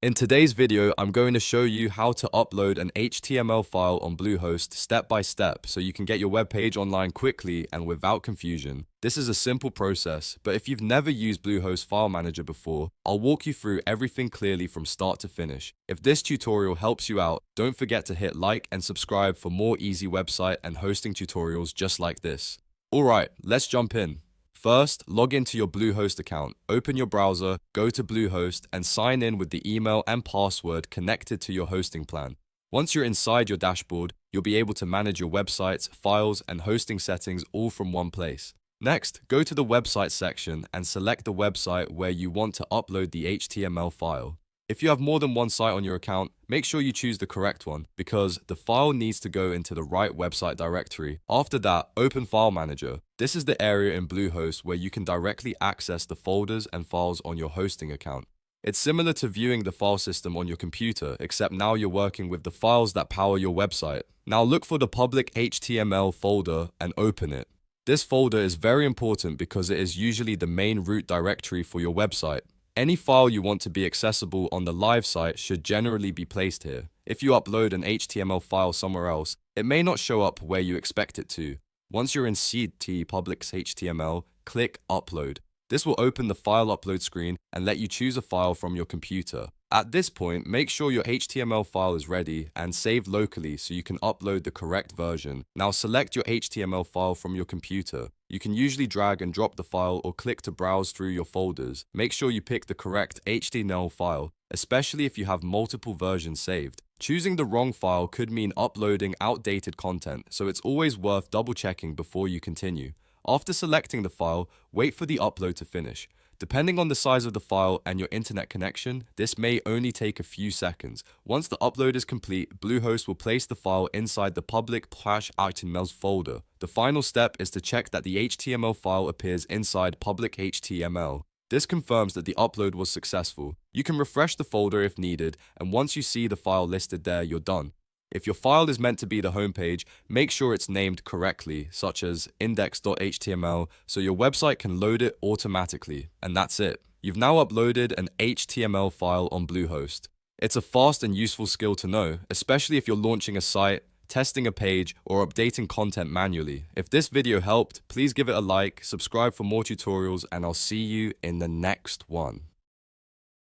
In today's video, I'm going to show you how to upload an HTML file on Bluehost step by step so you can get your web page online quickly and without confusion. This is a simple process, but if you've never used Bluehost File Manager before, I'll walk you through everything clearly from start to finish. If this tutorial helps you out, don't forget to hit like and subscribe for more easy website and hosting tutorials just like this. Alright, let's jump in. First, log into your Bluehost account, open your browser, go to Bluehost, and sign in with the email and password connected to your hosting plan. Once you're inside your dashboard, you'll be able to manage your websites, files, and hosting settings all from one place. Next, go to the website section and select the website where you want to upload the HTML file. If you have more than one site on your account, make sure you choose the correct one because the file needs to go into the right website directory. After that, open File Manager. This is the area in Bluehost where you can directly access the folders and files on your hosting account. It's similar to viewing the file system on your computer, except now you're working with the files that power your website. Now look for the public HTML folder and open it. This folder is very important because it is usually the main root directory for your website. Any file you want to be accessible on the live site should generally be placed here. If you upload an HTML file somewhere else, it may not show up where you expect it to. Once you're in CT Public's HTML, click Upload. This will open the file upload screen and let you choose a file from your computer. At this point, make sure your HTML file is ready and saved locally so you can upload the correct version. Now select your HTML file from your computer. You can usually drag and drop the file or click to browse through your folders. Make sure you pick the correct HTML file, especially if you have multiple versions saved. Choosing the wrong file could mean uploading outdated content, so it's always worth double checking before you continue. After selecting the file, wait for the upload to finish. Depending on the size of the file and your internet connection, this may only take a few seconds. Once the upload is complete, Bluehost will place the file inside the public.html folder. The final step is to check that the HTML file appears inside public HTML. This confirms that the upload was successful. You can refresh the folder if needed, and once you see the file listed there, you're done. If your file is meant to be the homepage, make sure it's named correctly, such as Index.HTML, so your website can load it automatically. And that's it. You've now uploaded an HTML file on Bluehost. It's a fast and useful skill to know, especially if you're launching a site, testing a page, or updating content manually. If this video helped, please give it a like, subscribe for more tutorials, and I'll see you in the next one.